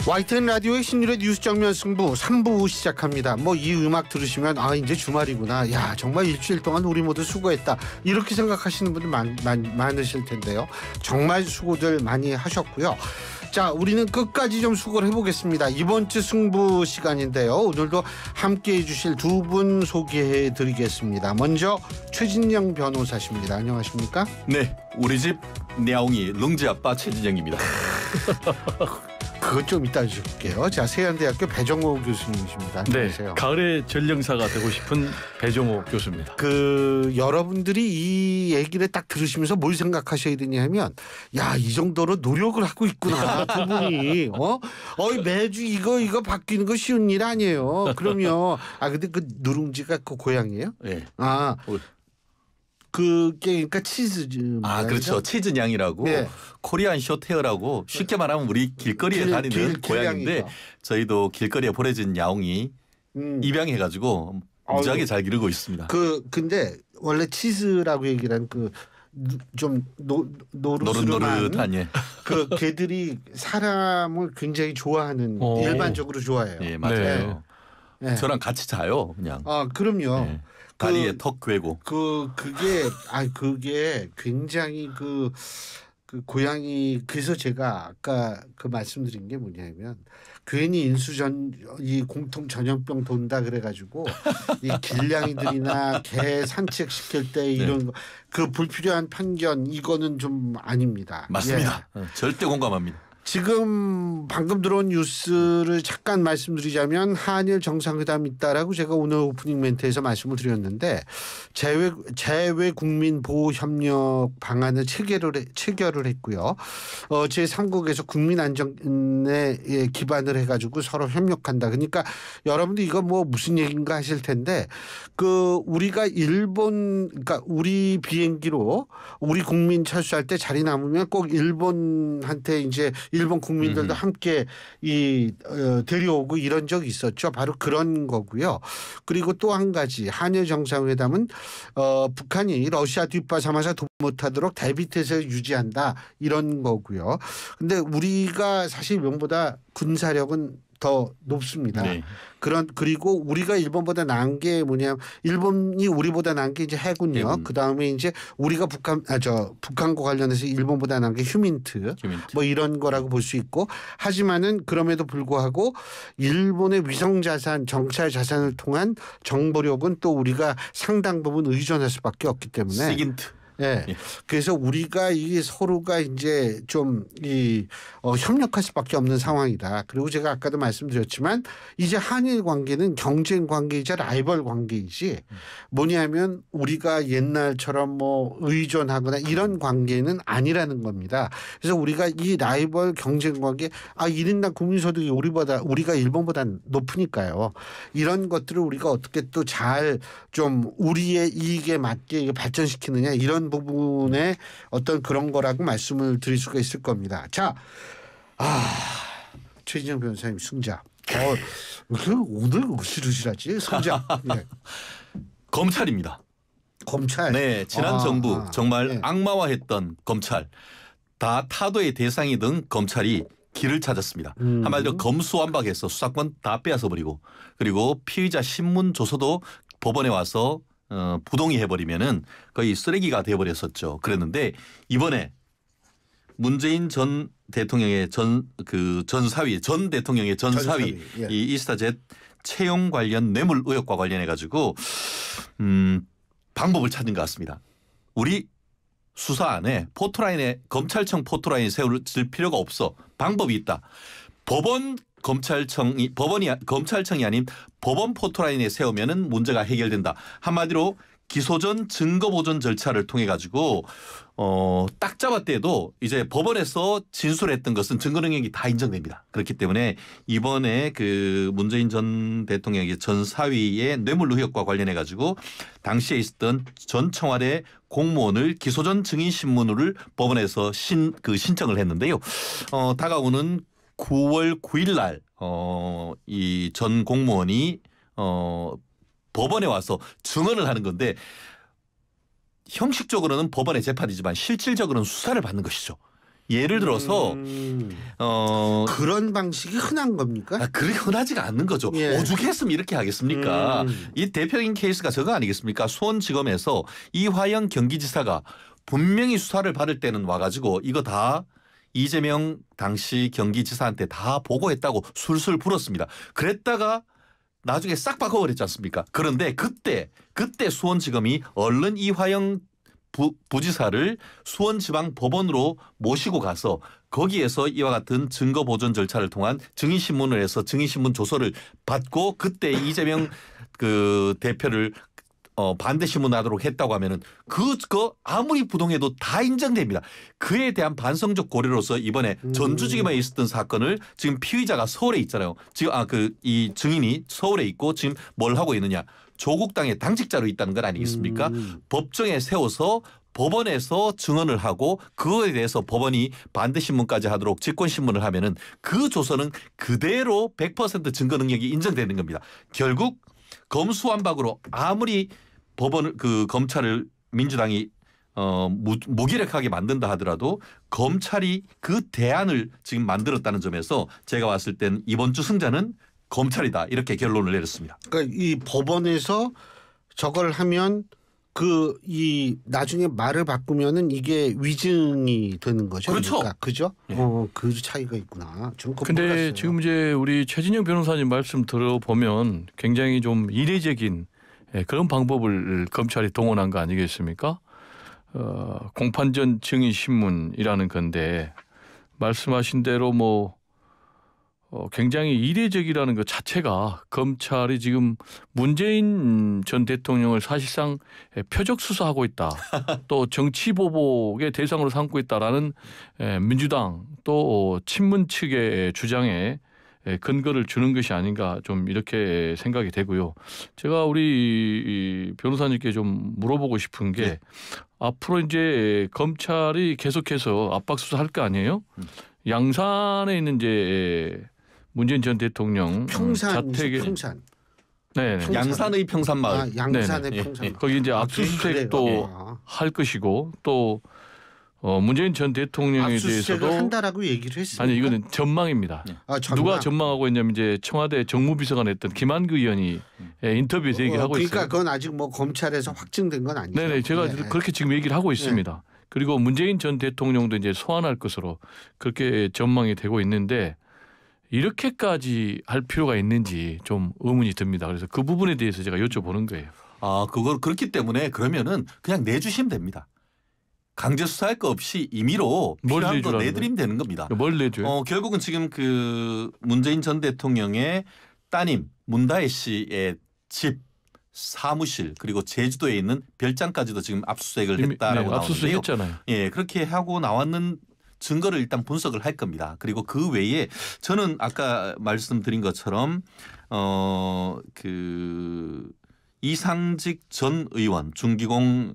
YTN 라디오의 신율의 뉴스 정면 승부 3부 시작합니다. 이 음악 들으시면 이제 주말이구나. 야, 정말 일주일 동안 우리 모두 수고했다. 이렇게 생각하시는 분들 많으실 텐데요. 정말 수고들 많이 하셨고요. 자, 우리는 끝까지 좀 수고를 해보겠습니다. 이번 주 승부 시간인데요. 오늘도 함께해 주실 두 분 소개해 드리겠습니다. 먼저 최진영 변호사십니다. 안녕하십니까? 네, 우리 집 냐옹이 룽지 아빠 최진영입니다. 그것 좀 이따 줄게요. 자, 세안대학교 배정호 교수님이십니다. 안녕하세요. 네, 가을의 전령사가 되고 싶은 배정호 교수입니다. 여러분들이 이 얘기를 딱 들으시면서 뭘 생각하셔야 되냐면, 야, 이 정도로 노력을 하고 있구나 두 분이. 매주 이거 바뀌는 거 쉬운 일 아니에요. 그럼요. 근데 그 누룽지가 그 고향이에요? 네. 그러니까 치즈. 그렇죠. 치즈냥이라고. 네. 코리안 쇼테어라고 쉽게 말하면 우리 길거리에 다니는 고양인데 저희도 길거리에 보내진 야옹이 입양해가지고 무지하게 잘 기르고 있습니다. 근데 원래 치즈라고 얘기한 좀 노릇노릇한 그 개들이 사람을 굉장히 좋아하는 일반적으로 좋아해요. 네, 맞아요. 네. 저랑 같이 자요, 그냥. 그럼요. 네. 다리에 턱 괴고. 그게 굉장히 그 고양이. 그래서 제가 아까 말씀드린 게 뭐냐면, 괜히 이 공통 전염병 돈다 그래가지고 이 길냥이들이나 개 산책 시킬 때 이런 거, 불필요한 편견, 이거는 좀 아닙니다. 맞습니다. 절대 공감합니다. 지금 방금 들어온 뉴스를 잠깐 말씀드리자면, 한일 정상회담이 있다라고 제가 오늘 오프닝 멘트에서 말씀을 드렸는데, 재외 국민 보호 협력 방안을 체결을 했고요. 제3국에서 국민 안전에 기반을 해가지고 서로 협력한다. 그러니까 여러분들 이거 무슨 얘기인가 하실 텐데, 우리가 그러니까 우리 비행기로 우리 국민 철수할 때 자리 남으면 꼭 일본한테 이제 일본 국민들도 함께 데려오고 이런 적이 있었죠. 바로 그런 거고요. 그리고 또 한 가지, 한일 정상회담은 북한이 러시아 뒷바 삼아서 못하도록 대비태세를 유지한다, 이런 거고요. 근데 우리가 사실 일본보다 군사력은 더 높습니다. 네. 그리고 우리가 일본보다 나은 게 뭐냐면, 일본이 우리보다 나은 게 이제 해군력, 그 다음에 이제 우리가 북한과 관련해서 일본보다 나은 게 휴민트. 이런 거라고 볼 수 있고, 하지만은 그럼에도 불구하고 일본의 위성 자산, 정찰 자산을 통한 정보력은 또 우리가 상당 부분 의존할 수밖에 없기 때문에. 시긴트. 네. 그래서 우리가 서로가 이제 좀 협력할 수밖에 없는 상황이다. 그리고 제가 아까도 말씀드렸지만, 이제 한일 관계는 경쟁 관계이자 라이벌 관계이지, 뭐냐면 우리가 옛날처럼 의존하거나 이런 관계는 아니라는 겁니다. 그래서 우리가 이 라이벌 경쟁 관계, 1인당 국민소득이 우리가 일본보다 높으니까요. 이런 것들을 우리가 어떻게 또 잘 좀 우리의 이익에 맞게 발전시키느냐, 이런 부분에 어떤 그런 거라고 말씀을 드릴 수가 있을 겁니다. 자, 최진영 변호사님 승자. 오늘 으실으실하지 승자. 네. 검찰입니다. 검찰. 네, 지난 정부 정말 악마화했던 검찰, 다 타도의 대상이던 검찰이 길을 찾았습니다. 한마디로 검수완박해서 수사권 다 빼앗아 버리고, 그리고 피의자 신문 조서도 법원에 와서 부동의 해버리면은 거의 쓰레기가 돼버렸었죠. 그랬는데 이번에 문재인 전 대통령의 전 대통령의 전 사위 이 이스타젯 채용 관련 뇌물 의혹과 관련해 가지고 방법을 찾은 것 같습니다. 우리 수사안에 검찰청 포토라인에 세울 필요가 없어. 방법이 있다. 검찰청이 아닌 법원 포토라인에 세우면은 문제가 해결된다. 한마디로 기소전 증거보존 절차를 통해 가지고 딱 잡았대도 이제 법원에서 진술했던 것은 증거 능력이 다 인정됩니다. 그렇기 때문에 이번에 문재인 전 대통령의 전 사위의 뇌물 의혹과 관련해 가지고 당시에 있었던 전 청와대 공무원을 기소전 증인 신문을 법원에서 신청을 했는데요. 다가오는 9월 9일 날 이 전 공무원이 법원에 와서 증언을 하는 건데, 형식적으로는 법원의 재판이지만 실질적으로는 수사를 받는 것이죠. 예를 들어서 그런 방식이 흔한 겁니까? 그렇게 흔하지가 않는 거죠. 예. 오죽했으면 이렇게 하겠습니까? 이 대표적인 케이스가 저거 아니겠습니까? 수원지검에서 이화영 경기지사가 분명히 수사를 받을 때는 와가지고 이거 다 이재명 당시 경기지사한테 다 보고했다고 술술 불었습니다. 그랬다가 나중에 싹 바꿔버렸지 않습니까? 그런데 그때 수원지검이 얼른 이화영 부지사를 수원지방법원으로 모시고 가서 거기에서 이와 같은 증거 보존 절차를 통한 증인신문을 해서 증인신문 조서를 받고 그때 이재명 그 대표를 반대 신문하도록 했다고 하면은 그거 아무리 부동해도 다 인정됩니다. 그에 대한 반성적 고려로서 이번에 전주지검에 있었던 사건을 지금 피의자가 서울에 있잖아요. 지금 이 증인이 서울에 있고 지금 뭘 하고 있느냐? 조국 당의 당직자로 있다는 건 아니겠습니까? 법정에 세워서 법원에서 증언을 하고 그거에 대해서 법원이 반대 신문까지 하도록 직권 신문을 하면은 그 조서는 그대로 100% 증거 능력이 인정되는 겁니다. 결국 검수완박으로 아무리 검찰을 민주당이 무기력하게 만든다 하더라도 검찰이 그 대안을 지금 만들었다는 점에서 제가 봤을 땐 이번 주 승자는 검찰이다 이렇게 결론을 내렸습니다. 그러니까 이 법원에서 저걸 하면 이 나중에 말을 바꾸면은 이게 위증이 되는 거죠. 그렇죠. 그러니까. 그죠? 네. 그 차이가 있구나. 근데 몰랐어요. 지금 이제 우리 최진영 변호사님 말씀 들어보면 굉장히 좀 이례적인 그런 방법을 검찰이 동원한 거 아니겠습니까? 공판전 증인신문이라는 건데 말씀하신 대로 굉장히 이례적이라는 것 자체가 검찰이 지금 문재인 전 대통령을 사실상 표적 수사하고 있다. 또 정치 보복의 대상으로 삼고 있다라는 민주당 또 친문 측의 주장에 근거를 주는 것이 아닌가 좀 이렇게 생각이 되고요. 제가 우리 변호사님께 좀 물어보고 싶은 게 네. 앞으로 이제 검찰이 계속해서 압박 수사할 거 아니에요? 양산에 있는 이제 문재인 전 대통령 자택에 평산. 네, 평산. 양산의 평산마을. 양산의 네네. 평산. 예, 거기 이제 압수수색도 할 것이고 또 문재인 전 대통령에 압수수색을 대해서도 한다라고 얘기를 했습니다. 아니 이거는 전망입니다. 네. 누가 전망하고 있냐면 이제 청와대 정무비서관 했던 김한규 의원이 인터뷰에서 얘기를 하고 그러니까 있어요. 그건 아직 검찰에서 확증된 건 아니죠. 네네 제가 그렇게 지금 얘기를 하고 있습니다. 그리고 문재인 전 대통령도 이제 소환할 것으로 그렇게 전망이 되고 있는데 이렇게까지 할 필요가 있는지 좀 의문이 듭니다. 그래서 그 부분에 대해서 제가 여쭤보는 거예요. 그걸 그렇기 때문에 그러면은 그냥 내주시면 됩니다. 강제 수사할 거 없이 임의로 필요한 거 내드리면 되는 겁니다. 뭘 내줘요? 결국은 지금 그 문재인 전 대통령의 따님 문다혜 씨의 집, 사무실 그리고 제주도에 있는 별장까지도 지금 압수수색을 했다라고 나오는데요. 압수수색했잖아요. 예, 그렇게 하고 나왔는 증거를 일단 분석을 할 겁니다. 그리고 그 외에 저는 아까 말씀드린 것처럼 이상직 전 의원 중기공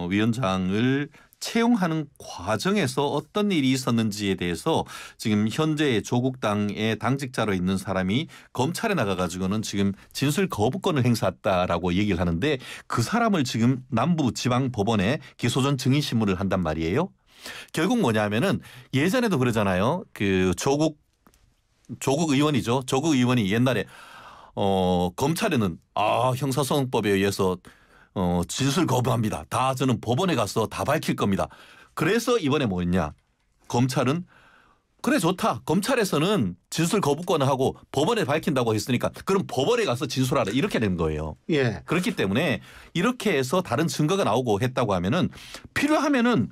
위원장을 채용하는 과정에서 어떤 일이 있었는지에 대해서 지금 현재 조국당의 당직자로 있는 사람이 검찰에 나가가지고는 지금 진술 거부권을 행사했다라고 얘기를 하는데 그 사람을 지금 남부지방법원에 기소전 증인신문을 한단 말이에요. 결국 뭐냐면은 예전에도 그러잖아요. 그 조국 의원이죠. 조국 의원이 옛날에 검찰에는 형사소송법에 의해서 진술 거부합니다. 다 저는 법원에 가서 다 밝힐 겁니다. 그래서 이번에 뭐였냐. 검찰은 그래 좋다. 검찰에서는 진술 거부권을 하고 법원에 밝힌다고 했으니까 그럼 법원에 가서 진술하라 이렇게 된 거예요. 예. 그렇기 때문에 이렇게 해서 다른 증거가 나오고 했다고 하면은 필요하면은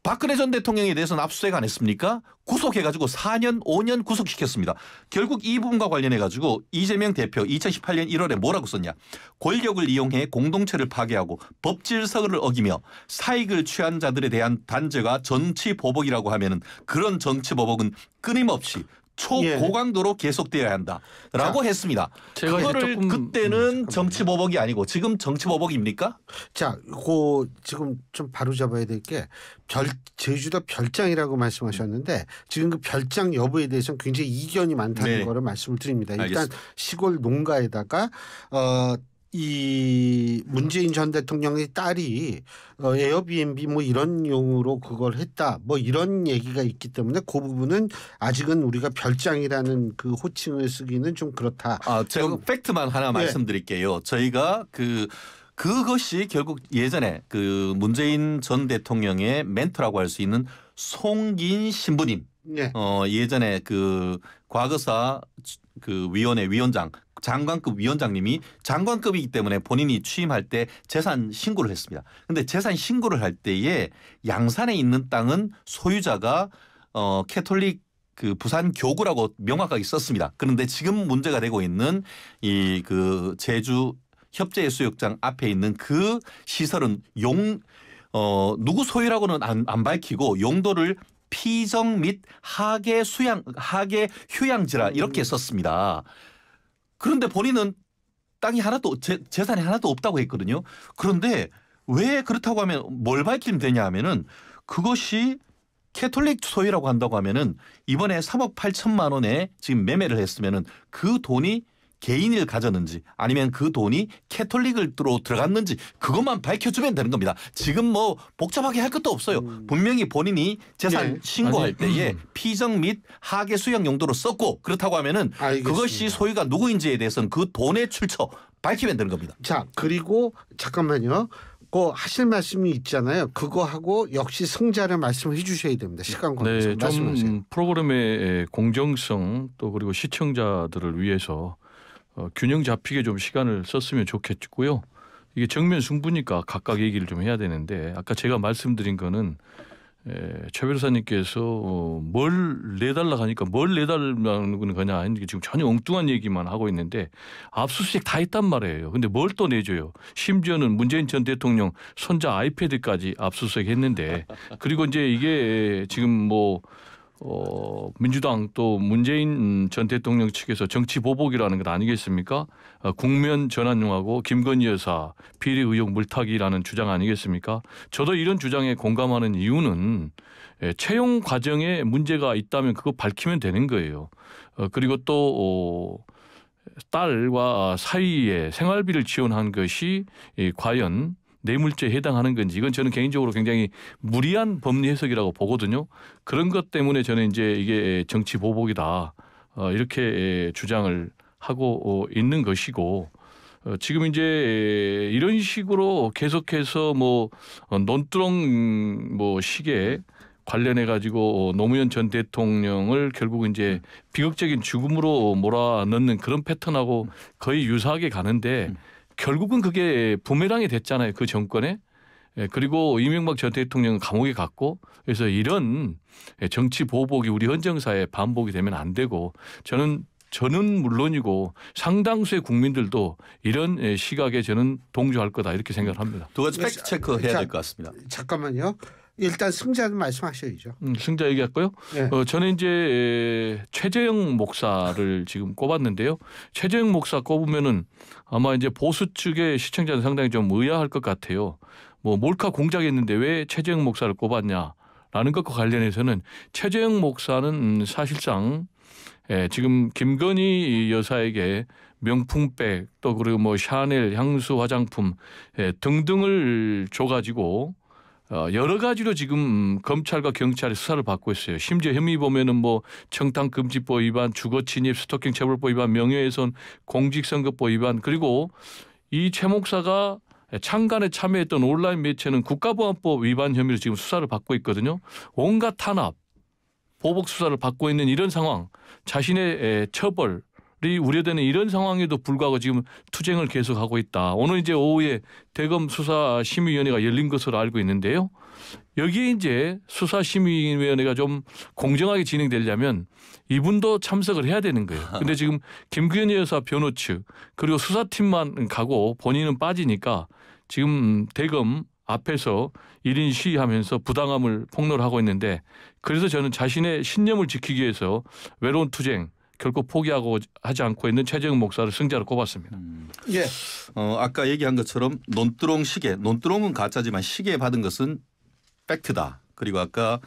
박근혜 전 대통령에 대해서는 압수수색 안 했습니까? 구속해가지고 4년 5년 구속시켰습니다. 결국 이 부분과 관련해가지고 이재명 대표 2018년 1월에 뭐라고 썼냐. 권력을 이용해 공동체를 파괴하고 법 질서를 어기며 사익을 취한 자들에 대한 단죄가 정치 보복이라고 하면은 그런 정치 보복은 끊임없이 초고강도로 계속되어야 한다라고 했습니다. 제가 그거를 그때는 정치 보복이 아니고 지금 정치 보복입니까? 자, 지금 좀 바로 잡아야 될 게 제주도 별장이라고 말씀하셨는데 지금 그 별장 여부에 대해서는 굉장히 이견이 많다는 거를 말씀을 드립니다. 일단 알겠습니다. 시골 농가에다가 이 문재인 전 대통령의 딸이 에어비앤비 뭐 이런 용으로 그걸 했다 뭐 이런 얘기가 있기 때문에 그 부분은 아직은 우리가 별장이라는 그 호칭을 쓰기는 좀 그렇다. 제가 팩트만 하나 말씀드릴게요. 저희가 그것이 결국 예전에 그 문재인 전 대통령의 멘토라고 할 수 있는 송긴 신부님. 예전에 그 과거사 그 위원회 위원장 장관급 위원장님이 장관급이기 때문에 본인이 취임할 때 재산 신고를 했습니다. 그런데 재산 신고를 할 때에 양산에 있는 땅은 소유자가 캐톨릭 그 부산 교구라고 명확하게 썼습니다. 그런데 지금 문제가 되고 있는 이 그 제주 협재해수욕장 앞에 있는 그 시설은 누구 소유라고는 안 밝히고 용도를 피정 및 하계 휴양지라 이렇게 썼습니다. 그런데 본인은 땅이 하나도 재산이 하나도 없다고 했거든요. 그런데 왜 그렇다고 하면 뭘 밝히면 되냐 하면은 그것이 캐톨릭 소유라고 한다고 하면은 이번에 3억 8천만 원에 지금 매매를 했으면은 그 돈이 개인을 가졌는지 아니면 그 돈이 캐톨릭으로 들어갔는지 그것만 밝혀주면 되는 겁니다. 지금 뭐 복잡하게 할 것도 없어요. 분명히 본인이 재산 신고할 때에 피정 및 하계 수용 용도로 썼고 그렇다고 하면은 알겠습니다. 그것이 소유가 누구인지에 대해서는 그 돈의 출처 밝히면 되는 겁니다. 자 그리고 잠깐만요. 하실 말씀이 있잖아요. 그거 하고 역시 승자를 말씀해 주셔야 됩니다. 시간 관계에서 말씀하세요. 좀 프로그램의 공정성 또 그리고 시청자들을 위해서 균형 잡히게 좀 시간을 썼으면 좋겠고요. 이게 정면 승부니까 각각 얘기를 좀 해야 되는데 아까 제가 말씀드린 거는 최 변호사님께서 뭘 내달라고 하니까 뭘 내달라는 거냐 이게 지금 전혀 엉뚱한 얘기만 하고 있는데 압수수색 다 했단 말이에요. 근데 뭘 또 내줘요. 심지어는 문재인 전 대통령 손자 아이패드까지 압수수색 했는데 그리고 이제 이게 지금 뭐 민주당 또 문재인 전 대통령 측에서 정치 보복이라는 것 아니겠습니까? 국면 전환용하고 김건희 여사 비리 의혹 물타기라는 주장 아니겠습니까? 저도 이런 주장에 공감하는 이유는 채용 과정에 문제가 있다면 그거 밝히면 되는 거예요. 그리고 또 딸과 사이에 생활비를 지원한 것이 과연 뇌물죄에 해당하는 건지 이건 저는 개인적으로 굉장히 무리한 법리 해석이라고 보거든요. 그런 것 때문에 저는 이제 이게 정치 보복이다 이렇게 주장을 하고 있는 것이고 지금 이제 이런 식으로 계속해서 뭐 논두렁 뭐 시계 관련해 가지고 노무현 전 대통령을 결국 이제 비극적인 죽음으로 몰아넣는 그런 패턴하고 거의 유사하게 가는데 결국은 그게 부메랑이 됐잖아요. 그 정권에. 그리고 이명박 전 대통령은 감옥에 갔고 그래서 이런 정치 보복이 우리 헌정사에 반복이 되면 안 되고 저는 물론이고 상당수의 국민들도 이런 시각에 저는 동조할 거다 이렇게 생각을 합니다. 두 가지 팩트 체크해야 될 것 같습니다. 잠깐만요. 일단 승자는 말씀하셔야죠. 승자 얘기할까요? 네. 저는 이제 최재형 목사를 지금 꼽았는데요. 최재형 목사 꼽으면은 아마 이제 보수 측의 시청자는 상당히 좀 의아할 것 같아요. 뭐 몰카 공작했는데 왜 최재형 목사를 꼽았냐라는 것과 관련해서는 최재형 목사는 사실상 지금 김건희 여사에게 명품백 또 그리고 뭐 샤넬 향수 화장품 등등을 줘가지고 여러 가지로 지금 검찰과 경찰이 수사를 받고 있어요. 심지어 혐의 보면은 뭐 청탁금지법 위반, 주거침입, 스토킹 처벌법 위반, 명예훼손, 공직선거법 위반 그리고 이 최 목사가 창간에 참여했던 온라인 매체는 국가보안법 위반 혐의로 지금 수사를 받고 있거든요. 온갖 탄압, 보복 수사를 받고 있는 이런 상황, 자신의 처벌이 우려되는 이런 상황에도 불구하고 지금 투쟁을 계속하고 있다. 오늘 이제 오후에 대검 수사심의위원회가 열린 것으로 알고 있는데요. 여기에 이제 수사심의위원회가 좀 공정하게 진행되려면 이분도 참석을 해야 되는 거예요. 근데 지금 김건희 여사 변호 측 그리고 수사팀만 가고 본인은 빠지니까 지금 대검 앞에서 1인 시위하면서 부당함을 폭로를 하고 있는데 그래서 저는 자신의 신념을 지키기 위해서 외로운 투쟁 결코 포기하고 하지 않고 있는 최재형 목사를 승자로 꼽았습니다. 예. 아까 얘기한 것처럼 논두렁 시계, 논두렁은 가짜지만 시계 받은 것은 팩트다. 그리고 아까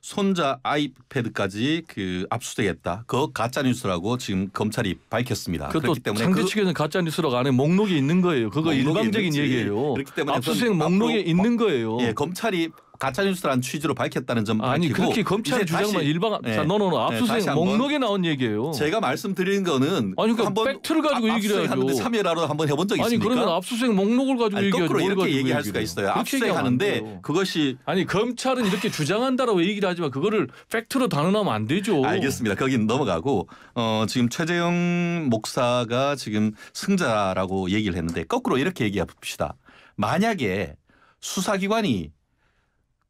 손자 아이패드까지 그 압수수색했다. 그거 가짜 뉴스라고 지금 검찰이 밝혔습니다. 그것도 그렇기 때문에 상대 측에서는 가짜 뉴스라고 안에 목록이 있는 거예요. 그거 목록이 일방적인 있는지. 얘기예요. 그렇기 때문에 압수수색 그건 목록에 앞으로 있는 거예요. 예, 검찰이 가짜 뉴스라는 취지로 밝혔다는 점 아니 밝히고 그렇게 검찰 이제 주장만 다시, 일방 예, 너너너 다시 압수수색 한번 목록에 나온 얘기예요. 제가 말씀드리는 거는 아니 그러니까 한번 팩트를 가지고 얘기를 해야죠. 압수수색하는데 참여라도 한번 해본 적 아니 있습니까? 그러면 압수수색 목록을 가지고 아니, 얘기하지 거꾸로 뭘 이렇게 가지고 얘기할 얘기를 수가 해요. 있어요. 그렇게 얘기하면 안 압수수색하는데 돼요. 그것이 아니 검찰은 이렇게 주장한다라고 얘기를 하지만 그거를 팩트로 단언하면 안 되죠. 알겠습니다. 거긴 넘어가고 지금 최재형 목사가 지금 승자라고 얘기를 했는데 거꾸로 이렇게 얘기해 봅시다. 만약에 수사기관이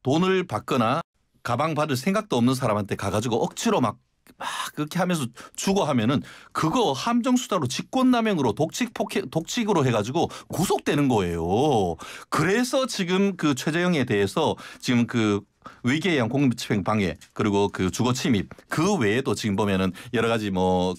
돈을 받거나 가방 받을 생각도 없는 사람한테 가가지고 억지로 막 그렇게 하면서 주고 하면은 그거 함정수사로 직권남용으로 독직으로 해가지고 구속되는 거예요. 그래서 지금 그 최재형에 대해서 지금 그 위기에 의한 공무집행 방해 그리고 그 주거 침입 그 외에도 지금 보면은 여러 가지 뭐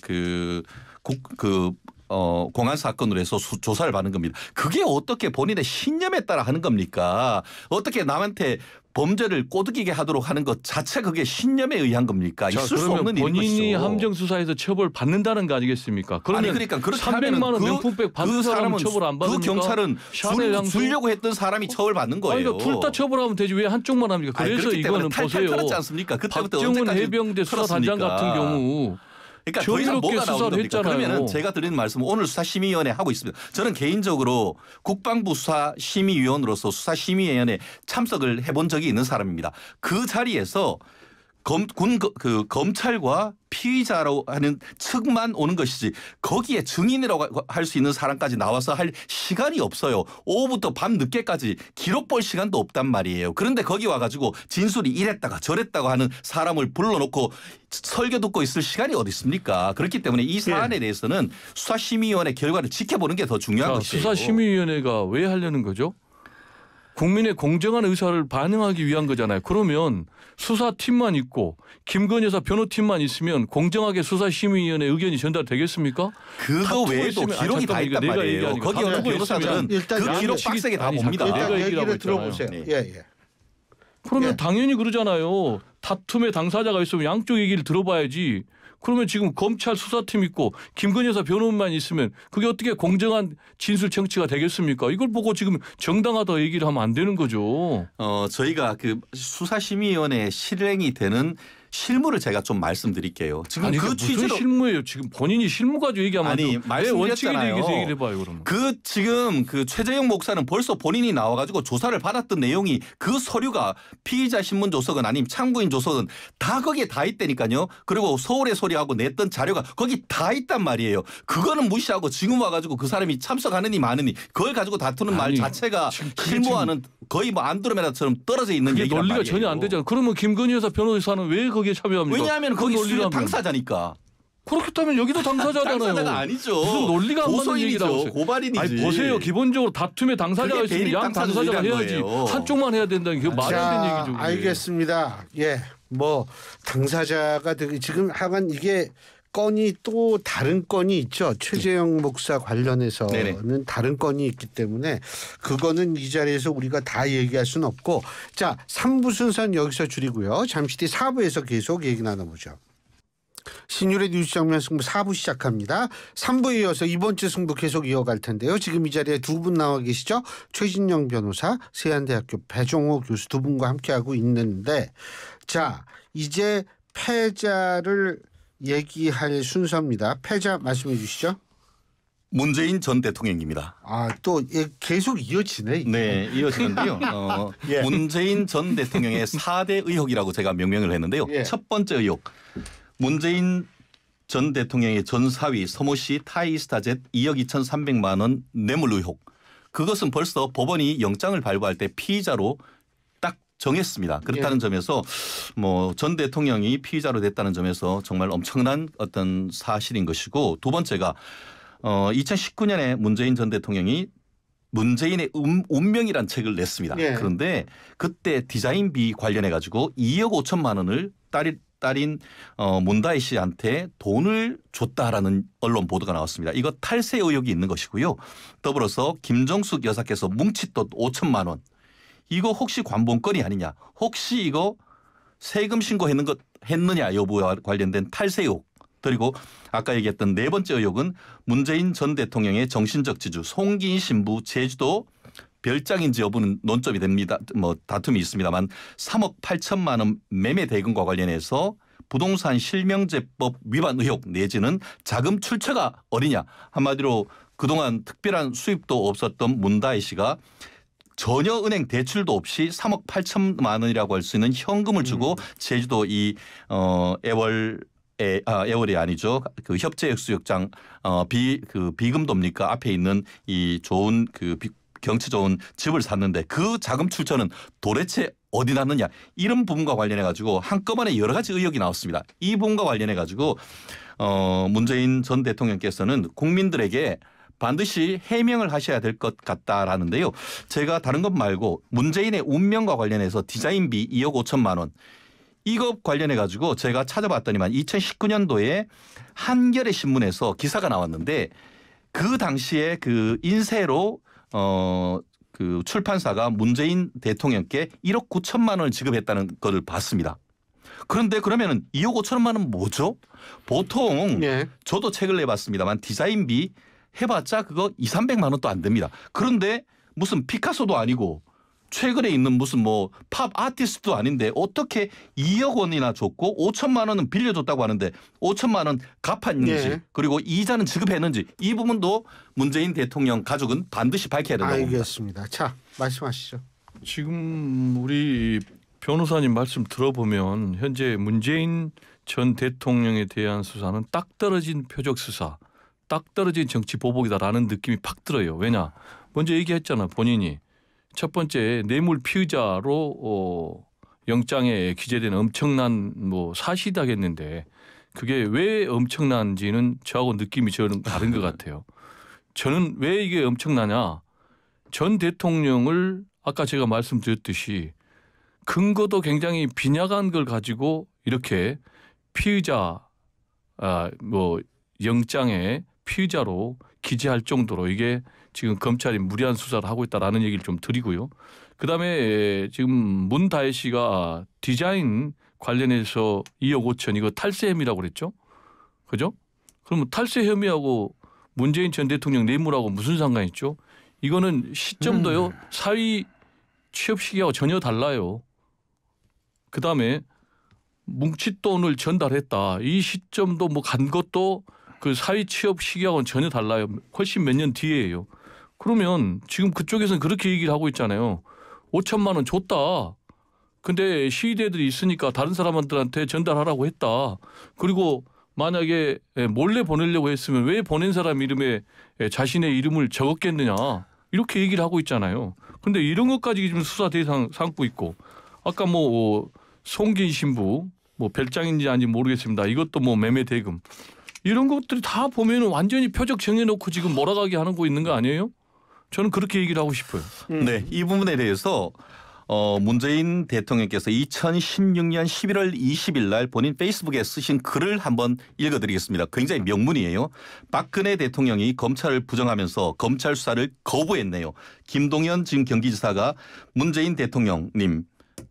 공안 사건으로 해서 조사를 받는 겁니다. 그게 어떻게 본인의 신념에 따라 하는 겁니까? 어떻게 남한테 범죄를 꼬드기게 하도록 하는 것 자체 그게 신념에 의한 겁니까? 자, 있을 수 그러면 없는 일인 본인이 것이죠. 함정 수사에서 처벌 받는다는 거 아니겠습니까? 그러면 아니 그러니까 그렇게 300만 원 명품백 받은 사람은 처벌 안 받으니까 그 경찰은 샤넬 향수 주려고 했던 사람이 처벌받는 거예요. 아니, 그러니까 둘 다 처벌하면 되지 왜 한쪽만 합니까? 아니, 그래서 그렇기 때문에 이거는 탈탈 보세요. 털었지 않습니까? 그때부터 박정훈 언제까지 해병대 수사단장 털었습니까? 같은 경우 그러니까 더 이상 정의롭게 뭐가 나오는 수사를 겁니까? 했잖아요. 그러면은 제가 드리는 말씀은 오늘 수사심의위원회 하고 있습니다. 저는 개인적으로 국방부 수사심의위원으로서 수사심의위원회에 참석을 해본 적이 있는 사람입니다. 그 자리에서 검찰과 피의자라고 하는 측만 오는 것이지 거기에 증인이라고 할 수 있는 사람까지 나와서 할 시간이 없어요. 오후부터 밤 늦게까지 기록 볼 시간도 없단 말이에요. 그런데 거기 와가지고 진술이 이랬다가 저랬다가 하는 사람을 불러놓고 설교 듣고 있을 시간이 어디 있습니까? 그렇기 때문에 이 사안에 대해서는 수사심의위원회 결과를 지켜보는 게 더 중요한 것이에요. 수사심의위원회가 왜 하려는 거죠? 국민의 공정한 의사를 반영하기 위한 거잖아요. 그러면 수사팀만 있고 김건희 여사 변호팀만 있으면 공정하게 수사심의위원회 의견이 전달되겠습니까? 그거 외에도 기록이 다 있단 말이에요. 거기 어느 변호사들은 그 기록 빡세게 다 봅니다. 내가 일단 얘기를 얘기를 들어보세요. 네. 예. 그러면 예. 당연히 그러잖아요. 다툼의 당사자가 있으면 양쪽 얘기를 들어봐야지. 그러면 지금 검찰 수사팀 있고 김건희 여사 변호인만 있으면 그게 어떻게 공정한 진술 청취가 되겠습니까? 이걸 보고 지금 정당하다 얘기를 하면 안 되는 거죠. 저희가 그 수사심의위원회 실행이 되는 실무를 제가 좀 말씀드릴게요. 지금 아니, 그 무슨 취지로 실무예요? 지금 본인이 실무 가지고 얘기하면 아니, 왜 원칙에 말씀드렸잖아요. 대해서 얘기를 해봐요 그러면. 지금 그 최재형 목사는 벌써 본인이 나와가지고 조사를 받았던 내용이 그 서류가 피의자 신문 조서건 아니면 참고인 조서건 다 거기에 다 있다니까요. 그리고 서울의 소리하고 냈던 자료가 거기 다 있단 말이에요. 그거는 무시하고 지금 와가지고 그 사람이 참석하느니 마느니 그걸 가지고 다투는 말 아니, 자체가 그게 실무와는 거의 뭐 안드로메다처럼 떨어져 있는 그게 얘기란 논리가 말이에요. 전혀 안 되잖아요. 그러면 김건희 여사 변호사는 왜 거기에 참여합니까? 왜냐하면 거기 논리라면. 수요 당사자니까. 그렇다면 여기도 당사자잖아요. 당사자가 아니죠. 무슨 논리가 안 맞는 얘기라고 고소인이죠. 하세요. 고발인이지. 아니 보세요. 기본적으로 다툼의 당사자가 그게 있으면 대립 양 당사자가 당사자가 의뢰한 해야지. 거예요. 한쪽만 해야 된다는 게 말이 안 되는 얘기죠. 그게. 알겠습니다. 예. 뭐 당사자가 지금 하간 이게 건이 또 다른 건이 있죠. 최재형 목사 관련해서는 네네. 다른 건이 있기 때문에 그거는 이 자리에서 우리가 다 얘기할 수는 없고 자 3부 순서는 여기서 줄이고요. 잠시 뒤 4부에서 계속 얘기 나눠보죠. 신율의 뉴스 정면 승부 4부 시작합니다. 3부에 이어서 이번 주 승부 계속 이어갈 텐데요. 지금 이 자리에 두 분 나와 계시죠. 최진영 변호사, 세안대학교 배종호 교수 두 분과 함께하고 있는데 자 이제 패자를 얘기할 순서입니다. 패자 말씀해 주시죠. 문재인 전 대통령입니다. 또 계속 이어지네. 이게. 네, 이어지는데요. 예. 문재인 전 대통령의 4대 의혹이라고 제가 명명을 했는데요. 예. 첫 번째 의혹. 문재인 전 대통령의 전 사위 서모 씨 타이스타젯 2억 2,300만 원 뇌물 의혹. 그것은 벌써 법원이 영장을 발부할 때 피의자로 딱 정했습니다. 그렇다는 예. 점에서 뭐 전 대통령이 피의자로 됐다는 점에서 정말 엄청난 어떤 사실인 것이고 두 번째가 2019년에 문재인 전 대통령이 문재인의 운명이란 책을 냈습니다. 예. 그런데 그때 디자인비 관련해 가지고 2억 5천만 원을 딸인 문다혜 씨한테 돈을 줬다라는 언론 보도가 나왔습니다. 이거 탈세 의혹이 있는 것이고요. 더불어서 김정숙 여사께서 뭉칫돈 5천만 원. 이거 혹시 관본건이 아니냐. 혹시 이거 세금 했느냐 여부와 관련된 탈세 의혹, 그리고 아까 얘기했던 네 번째 의혹은 문재인 전 대통령의 정신적 지주 송기인 신부 제주도 별장인지 여부는 논점이 됩니다. 뭐 다툼이 있습니다만 3억 8천만 원 매매 대금과 관련해서 부동산 실명제법 위반 의혹 내지는 자금 출처가 어디냐, 한마디로 그동안 특별한 수입도 없었던 문다혜 씨가 전혀 은행 대출도 없이 3억 8천만 원이라고 할 수 있는 현금을 주고 제주도 이 애월이 아니죠. 그 협재역수욕장 비금도입니까? 앞에 있는 이 좋은 경치 좋은 집을 샀는데 그 자금 출처는 도대체 어디 났느냐, 이런 부분과 관련해 가지고 한꺼번에 여러 가지 의혹이 나왔습니다. 이 부분과 관련해 가지고 문재인 전 대통령께서는 국민들에게 반드시 해명을 하셔야 될 것 같다라는데요. 제가 다른 것 말고 문재인의 운명과 관련해서 디자인비 2억 5천만 원 이것 관련해 가지고 제가 찾아봤더니만 2019년도에 한겨레 신문에서 기사가 나왔는데 그 당시에 그 인쇄로 그 출판사가 문재인 대통령께 1억 9천만 원을 지급했다는 것을 봤습니다. 그런데 그러면은 2억 5천만 원은 뭐죠? 보통 저도 책을 내봤습니다만 디자인비 해봤자 그거 200~300만 원도 안 됩니다. 그런데 무슨 피카소도 아니고 최근에 있는 무슨 뭐 팝 아티스트도 아닌데 어떻게 2억 원이나 줬고 5천만 원은 빌려줬다고 하는데 5천만 원 갚았는지 그리고 이자는 지급했는지 이 부분도 문재인 대통령 가족은 반드시 밝혀야 된다고 봅니다. 알겠습니다. 자, 말씀하시죠. 지금 우리 변호사님 말씀 들어보면 현재 문재인 전 대통령에 대한 수사는 딱 떨어진 표적 수사, 딱 떨어진 정치 보복이다라는 느낌이 팍 들어요. 왜냐? 먼저 얘기했잖아, 본인이. 첫 번째 뇌물 피의자로 영장에 기재된 엄청난 뭐 사실이다겠는데 그게 왜 엄청난지는 저하고 느낌이 저는 다른 것 같아요. 저는 왜 이게 엄청나냐? 전 대통령을 아까 제가 말씀드렸듯이 근거도 굉장히 빈약한 걸 가지고 이렇게 피의자 뭐 영장에 피의자로 기재할 정도로 이게 지금 검찰이 무리한 수사를 하고 있다라는 얘기를 좀 드리고요. 그다음에 지금 문다혜 씨가 디자인 관련해서 2억 5천 이거 탈세 혐의라고 그랬죠? 그죠? 그러면 탈세 혐의하고 문재인 전 대통령 뇌물하고 무슨 상관이 있죠? 이거는 시점도요. 사위 취업 시기하고 전혀 달라요. 그다음에 뭉칫돈을 전달했다. 이 시점도 뭐 간 것도 그 사위 취업 시기하고는 전혀 달라요. 훨씬 몇 년 뒤에예요. 그러면 지금 그쪽에서는 그렇게 얘기를 하고 있잖아요. 5천만 원 줬다. 근데 시위대들이 있으니까 다른 사람들한테 전달하라고 했다. 그리고 만약에 몰래 보내려고 했으면 왜 보낸 사람 이름에 자신의 이름을 적었겠느냐. 이렇게 얘기를 하고 있잖아요. 근데 이런 것까지 지금 수사 대상 삼고 있고 아까 뭐 송기인 신부 뭐 별장인지 아닌지 모르겠습니다. 이것도 뭐 매매 대금. 이런 것들이 다 보면은 완전히 표적 정해놓고 지금 몰아가게 하는 거 있는 거 아니에요? 저는 그렇게 얘기를 하고 싶어요. 네, 이 부분에 대해서 문재인 대통령께서 2016년 11월 20일 날 본인 페이스북에 쓰신 글을 한번 읽어드리겠습니다. 굉장히 명문이에요. 박근혜 대통령이 검찰을 부정하면서 검찰 수사를 거부했네요. 김동연 지금 경기지사가 문재인 대통령님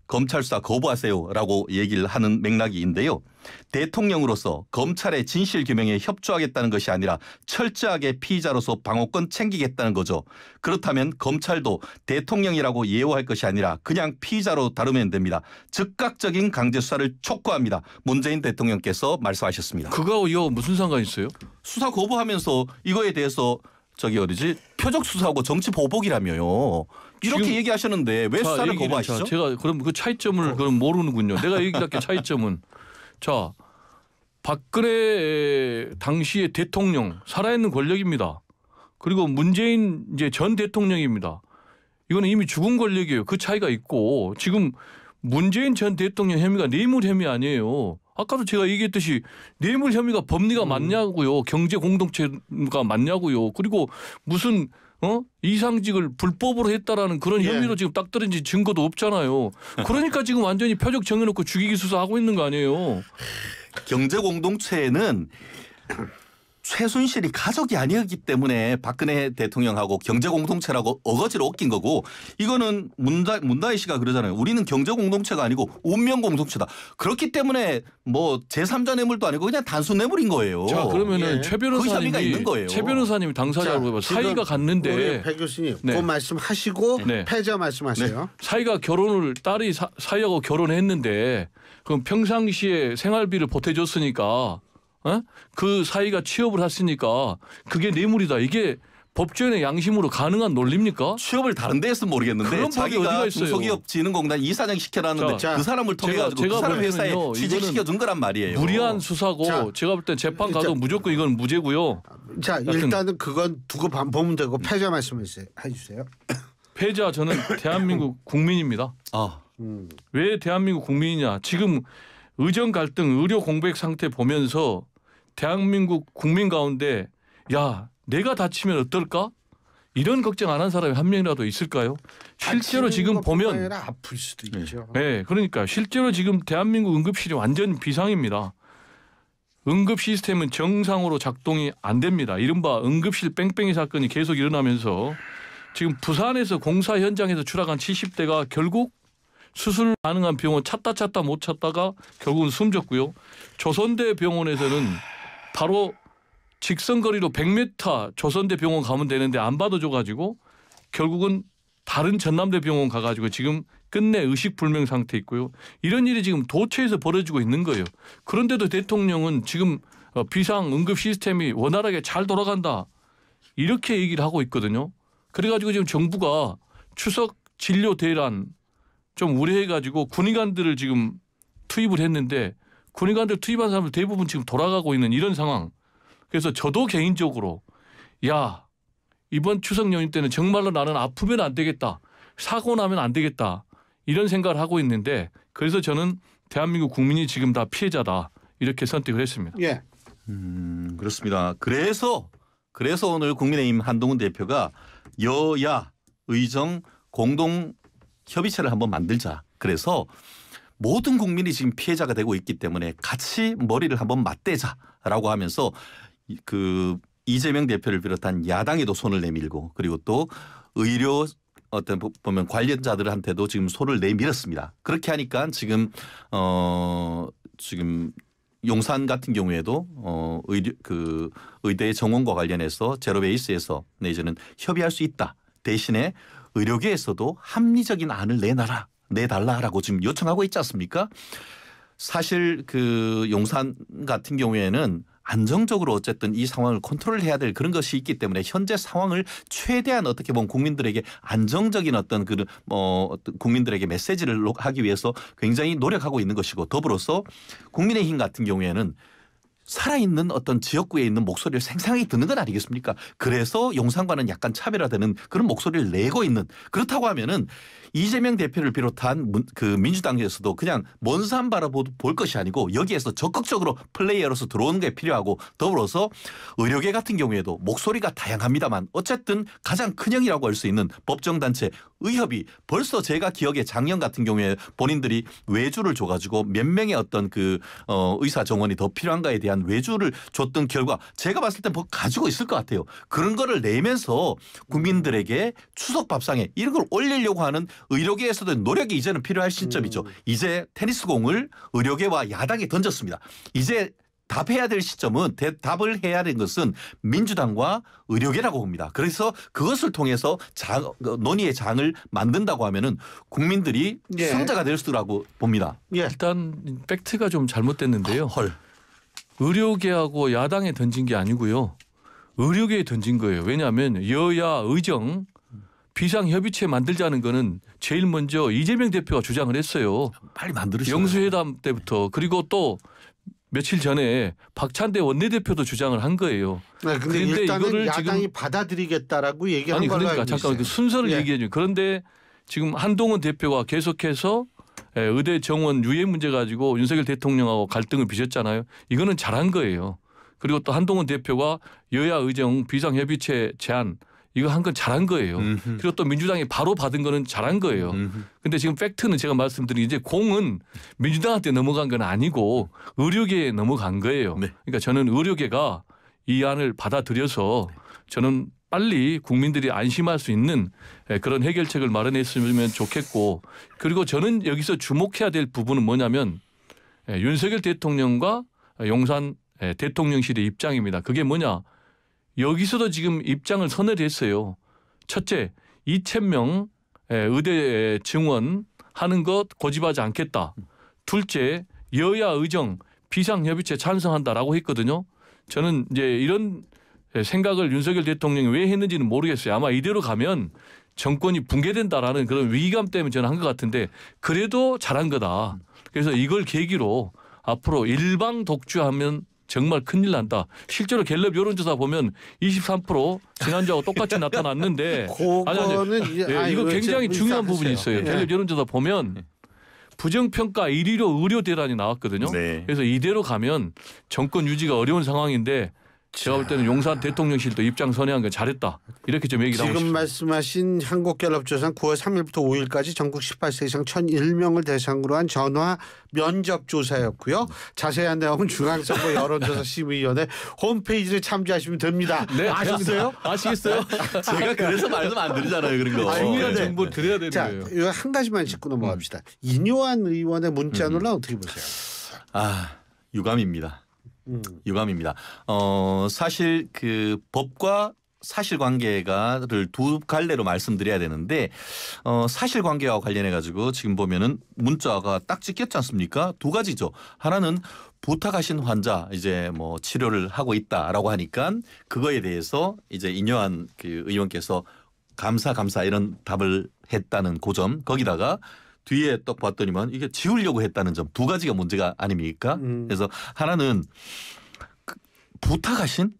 검찰 수사 거부하세요라고 얘기를 하는 맥락인데요. 대통령으로서 검찰의 진실 규명에 협조하겠다는 것이 아니라 철저하게 피의자로서 방어권 챙기겠다는 거죠. 그렇다면 검찰도 대통령이라고 예우할 것이 아니라 그냥 피의자로 다루면 됩니다. 즉각적인 강제 수사를 촉구합니다. 문재인 대통령께서 말씀하셨습니다. 그거하고 이거 무슨 상관이 있어요? 수사 거부하면서 이거에 대해서 표적 수사하고 정치 보복이라며요. 이렇게 얘기하셨는데 왜 수사를 거부하시죠? 제가 그럼 그 차이점을 그럼 모르는군요. 내가 얘기할게 차이점은. 자, 박근혜 당시의 대통령 살아있는 권력입니다. 그리고 문재인 이제 전 대통령입니다. 이거는 이미 죽은 권력이에요. 그 차이가 있고 지금 문재인 전 대통령 혐의가 뇌물 혐의 아니에요. 아까도 제가 얘기했듯이 뇌물 혐의가 법리가 맞냐고요. 경제 공동체가 맞냐고요. 그리고 무슨 이상직을 불법으로 했다라는 그런 혐의로 지금 딱 떨어진 증거도 없잖아요. 그러니까 지금 완전히 표적 정해놓고 죽이기 수사하고 있는 거 아니에요. 경제 공동체는 최순실이 가족이 아니었기 때문에 박근혜 대통령하고 경제 공동체라고 어거지로 엮인 거고 이거는 문다희 씨가 그러잖아요. 우리는 경제 공동체가 아니고 운명 공동체다. 그렇기 때문에 뭐 제3자 뇌물도 아니고 그냥 단순 뇌물인 거예요. 자 그러면은 예. 최 그 혐의가 있는 거예요. 변호사님이 당사자로 사이가 갔는데 우리 배 교수님 네. 그 말씀하시고 네. 패자 말씀하세요. 사이가 결혼을 딸이 사이하고 결혼했는데 그럼 평상시에 생활비를 보태줬으니까 그 사이가 취업을 했으니까 그게 뇌물이다. 이게 법조인의 양심으로 가능한 논리입니까? 취업을 다른 데 했으면 모르겠는데 그런 법이 어디가 자기가 있어요? 중소기업진흥공단 이사장 시켜놨는데 자, 그 사람을 통해 가지고 제가 그 사람 회사에 보기에는요, 취직시켜준 거란 말이에요. 무리한 수사고 자, 제가 볼 땐 재판 가도 무조건 이건 무죄고요. 자 일단은 그건 두고 보면 되고 패자 말씀해주세요. 패자 저는 대한민국 국민입니다. 아, 왜 대한민국 국민이냐. 지금 의정 갈등 의료 공백 상태 보면서 대한민국 국민 가운데 야 내가 다치면 어떨까? 이런 걱정 안 한 사람이 한 명이라도 있을까요? 실제로 지금 보면 아플 수도 있죠. 네, 그러니까 실제로 지금 대한민국 응급실이 완전 비상입니다. 응급 시스템은 정상으로 작동이 안 됩니다. 이른바 응급실 뺑뺑이 사건이 계속 일어나면서 지금 부산에서 공사 현장에서 추락한 70대가 결국 수술 가능한 병원 찾다 못 찾다가 결국은 숨졌고요. 조선대 병원에서는 바로 직선거리로 100m 조선대 병원 가면 되는데 안 받아줘가지고 결국은 다른 전남대 병원 가가지고 지금 끝내 의식불명 상태 있고요. 이런 일이 지금 도처에서 벌어지고 있는 거예요. 그런데도 대통령은 지금 비상 응급 시스템이 원활하게 잘 돌아간다. 이렇게 얘기를 하고 있거든요. 그래가지고 지금 정부가 추석 진료 대란 좀 우려해가지고 군의관들을 지금 투입을 했는데 군의관들 투입한 사람들 대부분 지금 돌아가고 있는 이런 상황. 그래서 저도 개인적으로 야 이번 추석 연휴 때는 정말로 나는 아프면 안 되겠다. 사고 나면 안 되겠다. 이런 생각을 하고 있는데 그래서 저는 대한민국 국민이 지금 다 피해자다. 이렇게 선택을 했습니다. 예. 그렇습니다. 그래서 오늘 국민의힘 한동훈 대표가 여야 의정 공동 협의체를 한번 만들자. 그래서 모든 국민이 지금 피해자가 되고 있기 때문에 같이 머리를 한번 맞대자라고 하면서 그 이재명 대표를 비롯한 야당에도 손을 내밀고 그리고 또 의료 어떤 보면 관련자들한테도 지금 손을 내밀었습니다. 그렇게 하니까 지금 지금 용산 같은 경우에도 의대 정원과 관련해서 제로베이스에서 내지는 협의할 수 있다. 대신에 의료계에서도 합리적인 안을 내달라라고 지금 요청하고 있지 않습니까? 사실 그 용산 같은 경우에는 안정적으로 어쨌든 이 상황을 컨트롤해야 될 그런 것이 있기 때문에 현재 상황을 최대한 어떻게 보면 국민들에게 안정적인 어떤 그 국민들에게 메시지를 하기 위해서 굉장히 노력하고 있는 것이고 더불어서 국민의힘 같은 경우에는 살아있는 어떤 지역구에 있는 목소리를 생생하게 듣는 건 아니겠습니까? 그래서 용산과는 약간 차별화되는 그런 목소리를 내고 있는 그렇다고 하면은 이재명 대표를 비롯한 그 민주당에서도 그냥 먼 산 바라볼 것이 아니고 여기에서 적극적으로 플레이어로서 들어오는 게 필요하고 더불어서 의료계 같은 경우에도 목소리가 다양합니다만 어쨌든 가장 큰 형이라고 할 수 있는 법정단체 의협이 벌써 제가 기억에 작년 같은 경우에 본인들이 외주를 줘가지고 몇 명의 어떤 그 의사 정원이 더 필요한가에 대한 외주를 줬던 결과 제가 봤을 땐 뭐 가지고 있을 것 같아요. 그런 거를 내면서 국민들에게 추석 밥상에 이런 걸 올리려고 하는 의료계에서도 노력이 이제는 필요할 시점이죠. 이제 테니스공을 의료계와 야당이 던졌습니다. 이제 답해야 될 시점은 답을 해야 되는 것은 민주당과 의료계라고 봅니다. 그래서 그것을 통해서 논의의 장을 만든다고 하면은 국민들이 승자가 될 수라고 봅니다. 일단 팩트가 좀 잘못됐는데요. 헐. 의료계하고 야당에 던진 게 아니고요. 의료계에 던진 거예요. 왜냐하면 여야 의정 비상협의체 만들자는 거는 제일 먼저 이재명 대표가 주장을 했어요. 빨리 만들으시죠. 영수회담 때부터 그리고 또 며칠 전에 박찬대 원내대표도 주장을 한 거예요. 네, 근데 일단은 야당이 받아들이겠다라고 얘기한 걸로 그러니까 알고 잠깐 있어요. 그 순서를 얘기해 줘. 그런데 지금 한동훈 대표가 계속해서 의대 정원 유예 문제 가지고 윤석열 대통령하고 갈등을 빚었잖아요. 이거는 잘한 거예요. 그리고 또 한동훈 대표가 여야 의정 비상협의체 제안 이거 한 건 잘한 거예요. 그리고 또 민주당이 바로 받은 거는 잘한 거예요. 근데 지금 팩트는 제가 말씀드린 이제 공은 민주당한테 넘어간 건 아니고 의료계에 넘어간 거예요. 네. 그러니까 저는 의료계가 이 안을 받아들여서 저는 빨리 국민들이 안심할 수 있는 그런 해결책을 마련했으면 좋겠고, 그리고 저는 여기서 주목해야 될 부분은 뭐냐면 윤석열 대통령과 용산 대통령실의 입장입니다. 그게 뭐냐? 여기서도 지금 입장을 선회를 했어요. 첫째, 2,000명 의대 증원하는 것 고집하지 않겠다. 둘째, 여야 의정 비상협의체 찬성한다라고 했거든요. 저는 이제 이런 생각을 윤석열 대통령이 왜 했는지는 모르겠어요. 아마 이대로 가면 정권이 붕괴된다라는 그런 위기감 때문에 저는 한 것 같은데, 그래도 잘한 거다. 그래서 이걸 계기로 앞으로 일방 독주하면 정말 큰일 난다. 실제로 갤럽 여론조사 보면 23% 지난주하고 똑같이 나타났는데 그거는 이거 굉장히 중요한 부분이 있어요. 갤럽 여론조사 보면 부정평가 1위로 의료 대란이 나왔거든요. 네. 그래서 이대로 가면 정권 유지가 어려운 상황인데 제가 볼 때는 용산 대통령실도 입장 선회한 거 잘했다. 이렇게 좀 얘기를 하고 지금 싶습니다. 말씀하신 한국갤럽조사는 9월 3일부터 5일까지 전국 18세 이상 1,001명을 대상으로 한 전화 면접 조사였고요. 자세한 내용은 중앙선거 여론조사 심의위원회 홈페이지를 참조하시면 됩니다. 네, 아셨어요? 아시겠어요? 제가 그래서 말씀 안 드리잖아요. 그런 거. 중요한 네. 정보를 드려야 되는 자, 거예요. 이거 한 가지만 짚고 넘어갑시다. 인요한 의원의 문자 논란 어떻게 보세요? 유감입니다. 유감입니다. 사실 그 법과 사실관계가를 두 갈래로 말씀드려야 되는데 사실관계와 관련해 가지고 지금 보면은 문자가 딱 찍혔지 않습니까? 두 가지죠. 하나는 부탁하신 환자 이제 뭐 치료를 하고 있다라고 하니까 그거에 대해서 이제 인요한 그 의원께서 감사 이런 답을 했다는 그 점, 거기다가 뒤에 딱 봤더니만 이게 지우려고 했다는 점, 두 가지가 문제가 아닙니까? 그래서 하나는 부탁하신?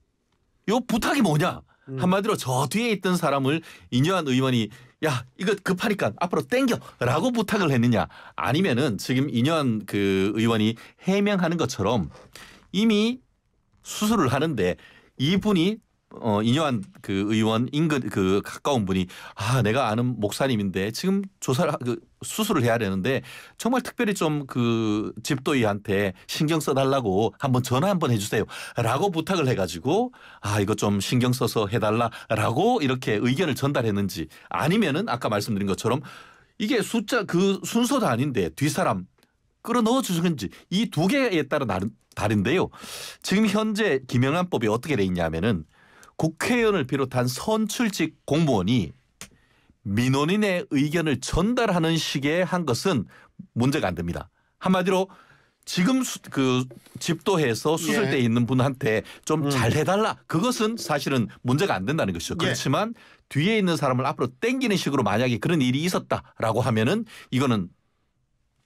요 부탁이 뭐냐? 한마디로 저 뒤에 있던 사람을 인요한 의원이 야 이거 급하니까 앞으로 땡겨라고 부탁을 했느냐? 아니면은 지금 인요한 그 의원이 해명하는 것처럼 이미 수술을 하는데 이분이 인요한 그 의원 인근 그 가까운 분이 내가 아는 목사님인데 지금 조사를 수술을 해야 되는데 정말 특별히 좀 그 집도의한테 신경 써달라고 한번 전화 한번 해주세요라고 부탁을 해가지고 이거 좀 신경 써서 해달라라고 이렇게 의견을 전달했는지, 아니면은 아까 말씀드린 것처럼 이게 숫자 그 순서도 아닌데 뒷사람 끌어넣어 주는지, 이 두 개에 따라 다른데요. 지금 현재 김영란법이 어떻게 돼 있냐면은 국회의원을 비롯한 선출직 공무원이 민원인의 의견을 전달하는 식의 한 것은 문제가 안 됩니다. 한마디로 지금 그 집도해서 수술대에 있는 분한테 좀 잘 해달라, 그것은 사실은 문제가 안 된다는 것이죠. 그렇지만 뒤에 있는 사람을 앞으로 땡기는 식으로 만약에 그런 일이 있었다라고 하면은 이거는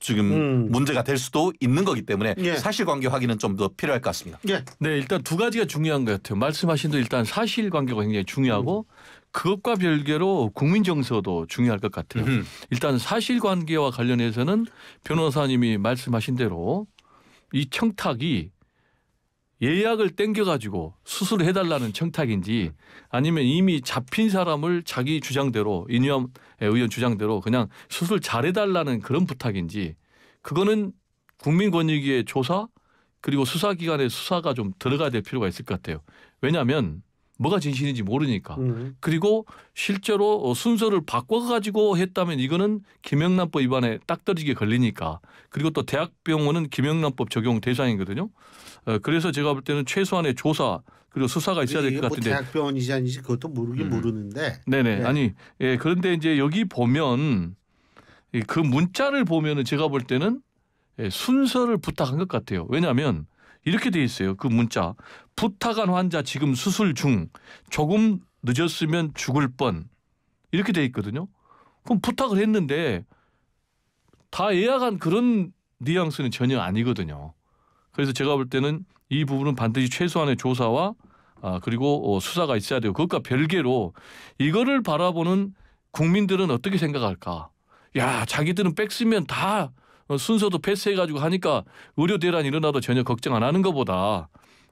지금 문제가 될 수도 있는 거기 때문에 사실관계 확인은 좀 더 필요할 것 같습니다. 네, 일단 두 가지가 중요한 것 같아요. 말씀하신 대로 일단 사실관계가 굉장히 중요하고 그것과 별개로 국민 정서도 중요할 것 같아요. 일단 사실관계와 관련해서는 변호사님이 말씀하신 대로 이 청탁이 예약을 땡겨가지고 수술을 해달라는 청탁인지, 아니면 이미 잡힌 사람을 자기 주장대로, 인유한 의원 주장대로 그냥 수술 잘해달라는 그런 부탁인지, 그거는 국민권익위의 조사 그리고 수사기관의 수사가 좀 들어가야 될 필요가 있을 것 같아요. 왜냐하면 뭐가 진실인지 모르니까. 그리고 실제로 순서를 바꿔가지고 했다면 이거는 김영란법 위반에 딱 떨어지게 걸리니까. 그리고 또 대학병원은 김영란법 적용 대상이거든요. 그래서 제가 볼 때는 최소한의 조사 그리고 수사가 있어야 될 것 같은데. 대학병원이지 아니지 그것도 모르는데. 네네. 아니 그런데 이제 여기 보면 그 문자를 보면은 제가 볼 때는 순서를 부탁한 것 같아요. 왜냐하면 이렇게 돼 있어요. 그 문자. 부탁한 환자 지금 수술 중, 조금 늦었으면 죽을 뻔, 이렇게 돼 있거든요. 그럼 부탁을 했는데 다 예약한 그런 뉘앙스는 전혀 아니거든요. 그래서 제가 볼 때는 이 부분은 반드시 최소한의 조사와 그리고 수사가 있어야 되고, 그것과 별개로 이거를 바라보는 국민들은 어떻게 생각할까. 야, 자기들은 백 쓰면 다 순서도 패스해가지고 하니까 의료 대란이 일어나도 전혀 걱정 안 하는 것보다,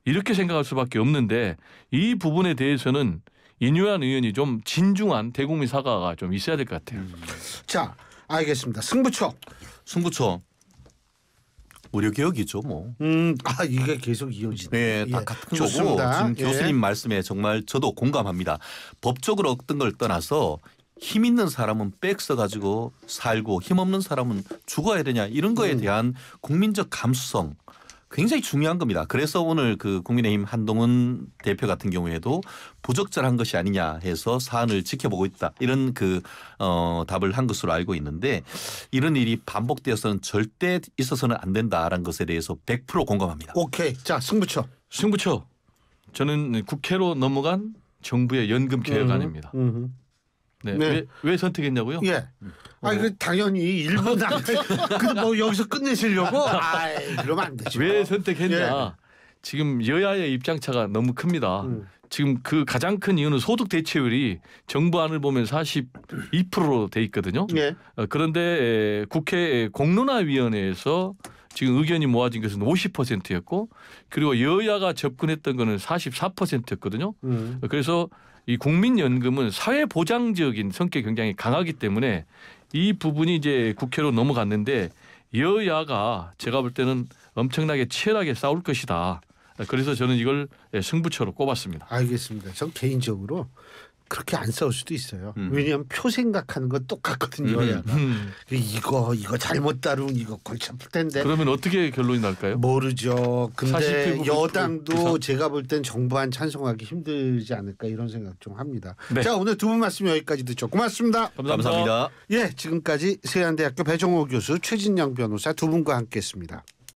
이렇게 생각할 수밖에 없는데, 이 부분에 대해서는 인요한 의원이 좀 진중한 대국민 사과가 좀 있어야 될 것 같아요. 자, 알겠습니다. 승부처. 무료 개혁이죠, 뭐. 이게 계속 이어지네. 네, 예. 다 같은 좋습니다. 거고 지금 예. 교수님 말씀에 정말 저도 공감합니다. 법적으로 어떤 걸 떠나서 힘 있는 사람은 빽 써가지고 살고 힘 없는 사람은 죽어야 되냐 이런 거에 대한 국민적 감수성 굉장히 중요한 겁니다. 그래서 오늘 그 국민의힘 한동훈 대표 같은 경우에도 부적절한 것이 아니냐 해서 사안을 지켜보고 있다. 이런 답을 한 것으로 알고 있는데 이런 일이 반복되어서는 절대 있어서는 안 된다라는 것에 대해서 100% 공감합니다. 오케이. 자, 승부처. 승부처. 저는 국회로 넘어간 정부의 연금 개혁안입니다. 네. 네. 왜 선택했냐고요? 예. 그 당연히 1분 안에 뭐 여기서 끝내시려고? 그러면 안 되죠. 왜 선택했냐? 예. 지금 여야의 입장차가 너무 큽니다. 지금 그 가장 큰 이유는 소득 대체율이 정부안을 보면 42%로 돼 있거든요. 예. 그런데 국회 공론화위원회에서 지금 의견이 모아진 것은 50%였고 그리고 여야가 접근했던 거는 44%였거든요. 그래서 이 국민연금은 사회보장적인 성격이 굉장히 강하기 때문에 이 부분이 이제 국회로 넘어갔는데 여야가 제가 볼 때는 엄청나게 치열하게 싸울 것이다. 그래서 저는 이걸 승부처로 꼽았습니다. 알겠습니다. 전 개인적으로 그렇게 안 싸울 수도 있어요. 왜냐하면 표 생각하는 건 똑같거든요. 여야가. 이거 잘못 다루면 이거 골치 아플 텐데. 그러면 어떻게 결론이 날까요? 모르죠. 근데 47% 여당도 이상? 제가 볼 땐 정부안 찬성하기 힘들지 않을까 이런 생각 좀 합니다. 네. 자, 오늘 두 분 말씀 여기까지 듣죠. 고맙습니다. 감사합니다. 예, 지금까지 세안대학교 배정호 교수, 최진영 변호사 두 분과 함께했습니다.